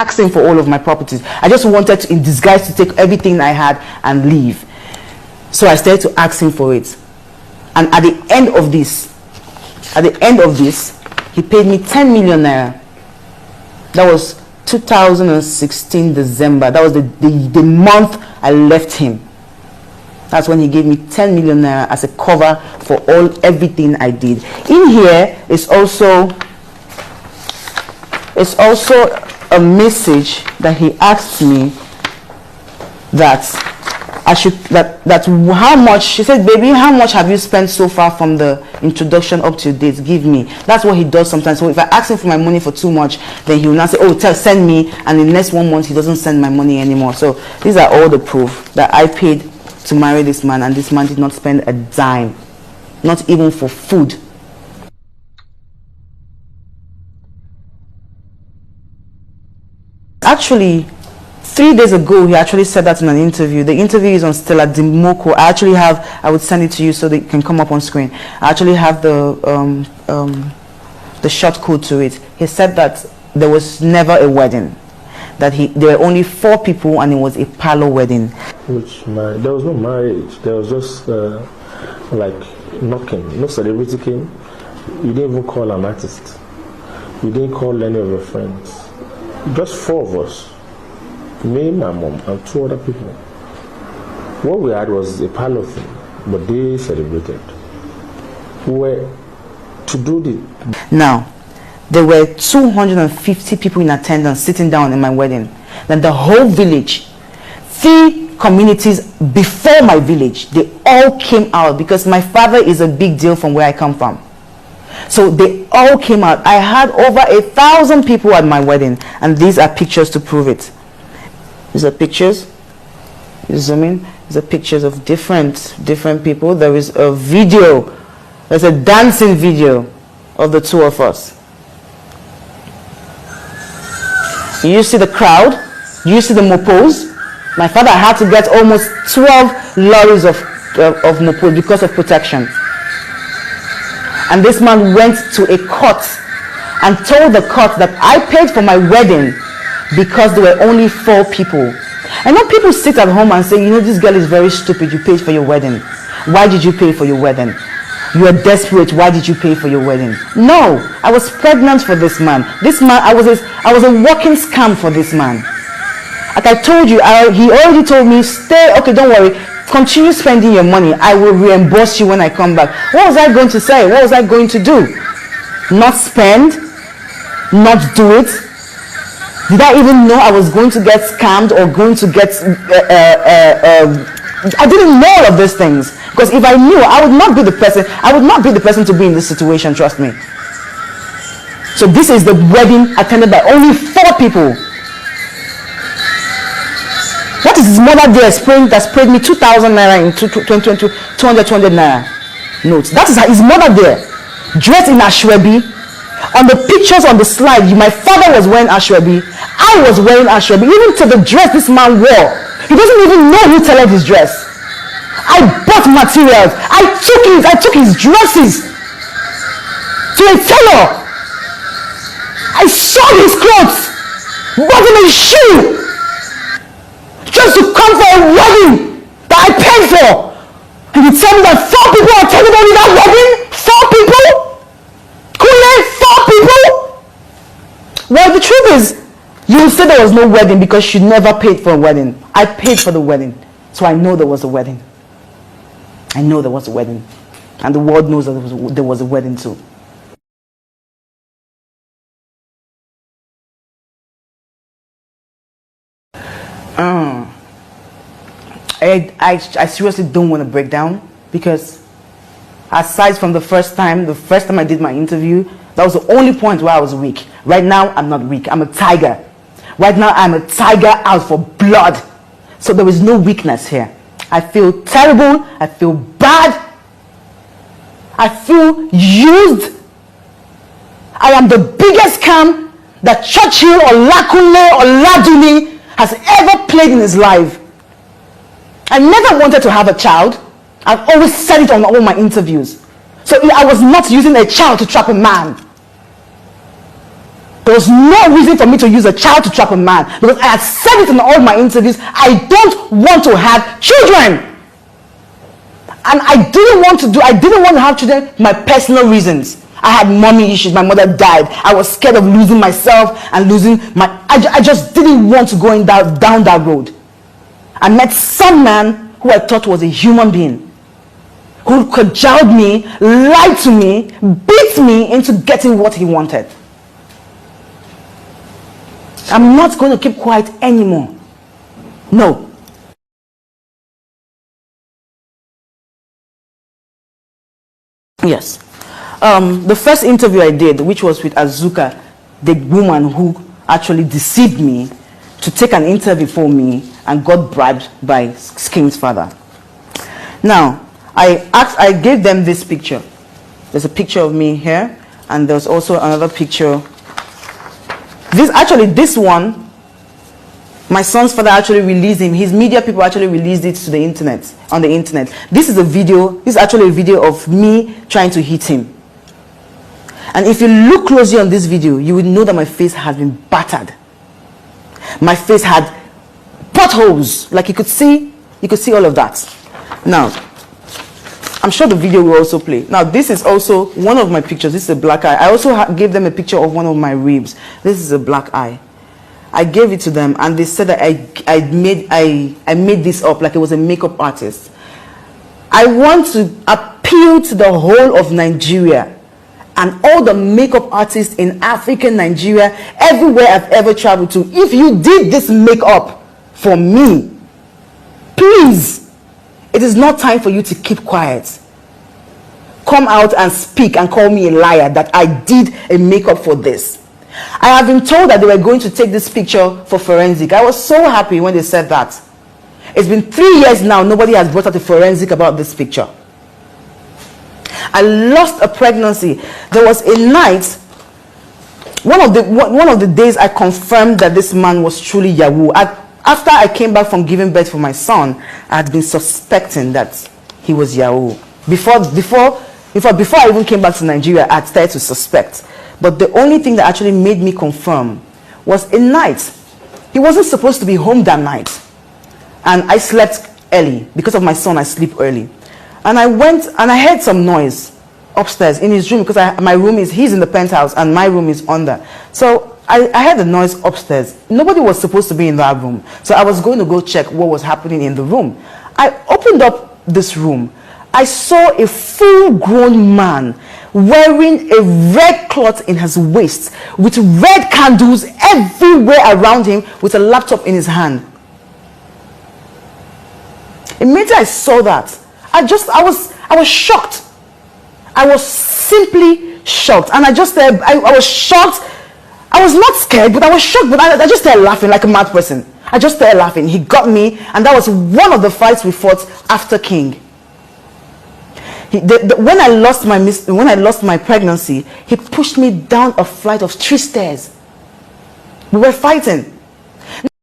asking for all of my properties. I just wanted to, in disguise, to take everything I had and leave. So I started to ask him for it. And at the end of this, he paid me 10 million naira. That was 2016 December. That was the month I left him. That's when he gave me 10 million naira as a cover for everything I did. In here is also a message that he asked me that I should how much. She said, baby, how much have you spent so far from the introduction up to date? Give me. That's what he does sometimes. So if I ask him for my money for too much, then he will not say, oh, send me, and in the next 1 month he doesn't send my money anymore. So these are all the proof that I paid to marry this man, and this man did not spend a dime, not even for food. Actually, 3 days ago, he actually said that in an interview. The interview is on Stella Dimoko. I would send it to you so that it can come up on screen. I actually have the short code to it. He said that there was never a wedding, that there were only 4 people and it was a parlor wedding. There was no marriage. There was just like knocking. No celebrity came. You didn't even call an artist. You didn't call any of your friends. Just 4 of us. Me, my mom, and 2 other people. What we had was a parlor thing, but they celebrated. We were to do the... Now, there were 250 people in attendance sitting down in my wedding. Then the whole village, 3 communities before my village, they all came out because my father is a big deal from where I come from. So they all came out. I had over 1,000 people at my wedding, and these are pictures to prove it. These are pictures. You zoom in. These are pictures of different people. There is a video. There's a dancing video of the 2 of us. You see the crowd. You see the mopos. My father had to get almost 12 lorries of mopos because of protection. And this man went to a court and told the court that I paid for my wedding because there were only 4 people. And now people sit at home and say, you know, this girl is very stupid. You paid for your wedding. Why did you pay for your wedding? You are desperate. Why did you pay for your wedding? No, I was pregnant for this man. This man, I was a walking scam for this man. Like I told you, he already told me, stay, okay, don't worry. Continue spending your money. I will reimburse you when I come back. What was I going to say? What was I going to do? Not spend? Not do it? Did I even know I was going to get scammed or going to get... I didn't know all of these things. Because if I knew, I would not be the person. I would not be the person to be in this situation, trust me. So this is the wedding attended by only 4 people. What is his mother there that sprayed me 2,000 naira in 200 naira notes? That is his mother there, dressed in ashwebi. On the pictures on the slide, my father was wearing ashwebi. I was wearing ashwebi. Even to the dress this man wore, he doesn't even know who tailored his dress. I bought materials. I took his dresses to a tailor. I sewed his clothes, bought him a shoe, just to come for a wedding that I paid for. And you tell me that 4 people are attending only that wedding? 4 people? Kule, 4 people? Well, the truth is, you will say there was no wedding because you never paid for a wedding. I paid for the wedding, so I know there was a wedding. I know there was a wedding, and the world knows that there was a wedding too. I seriously don't want to break down, because aside from the first time I did my interview, that was the only point where I was weak. Right now, I'm not weak. I'm a tiger. Right now, I'm a tiger out for blood. So there is no weakness here. I feel terrible. I feel bad. I feel used. I am the biggest scam that Churchill or Lakunle or Laduni has ever played in his life. I never wanted to have a child. I've always said it on all my interviews. So I was not using a child to trap a man. There was no reason for me to use a child to trap a man, because I had said it in all my interviews. I don't want to have children. And I didn't want to have children for my personal reasons. I had mommy issues. My mother died. I was scared of losing myself and losing I just didn't want to go down that road. I met some man who I thought was a human being, who cajoled me, lied to me, beat me into getting what he wanted. I'm not going to keep quiet anymore. No. Yes. The first interview I did, which was with Azuka, the woman who actually deceived me to take an interview for me and got bribed by King's father. Now, I gave them this picture. There's a picture of me here, and there's also another picture. This one, my son's father actually released him. His media people actually released it to the internet, on the internet. This is actually a video of me trying to hit him. And if you look closely on this video, you will know that my face has been battered. My face had potholes, like you could see all of that. Now, I'm sure the video will also play. Now, this is also one of my pictures. This is a black eye. I also gave them a picture of one of my ribs. This is a black eye. I gave it to them, and they said that I made this up like it was a makeup artist. I want to appeal to the whole of Nigeria and all the makeup artists in African Nigeria, everywhere I've ever traveled to. If you did this makeup for me, please, it is not time for you to keep quiet. Come out and speak and call me a liar that I did a makeup for this. I have been told that they were going to take this picture for forensic. I was so happy when they said that. It's been 3 years now, nobody has brought out a forensic about this picture. I lost a pregnancy. There was a night, one of the days I confirmed that this man was truly Yahoo. After I came back from giving birth for my son, I had been suspecting that he was Yahoo. Before I even came back to Nigeria, I had started to suspect. But the only thing that actually made me confirm was a night. He wasn't supposed to be home that night. And I slept early. Because of my son, I sleep early. And I went and I heard some noise upstairs in his room, because he's in the penthouse and my room is under. So I heard the noise upstairs. Nobody was supposed to be in that room. So I was going to go check what was happening in the room. I opened up this room. I saw a full-grown man wearing a red cloth in his waist with red candles everywhere around him with a laptop in his hand. Immediately I saw that, I was shocked. I was simply shocked. And I was shocked. I was not scared, but I was shocked. But I just started laughing like a mad person. I just started laughing. He got me, and that was one of the fights we fought after King. When I lost my pregnancy, he pushed me down a flight of 3 stairs. We were fighting.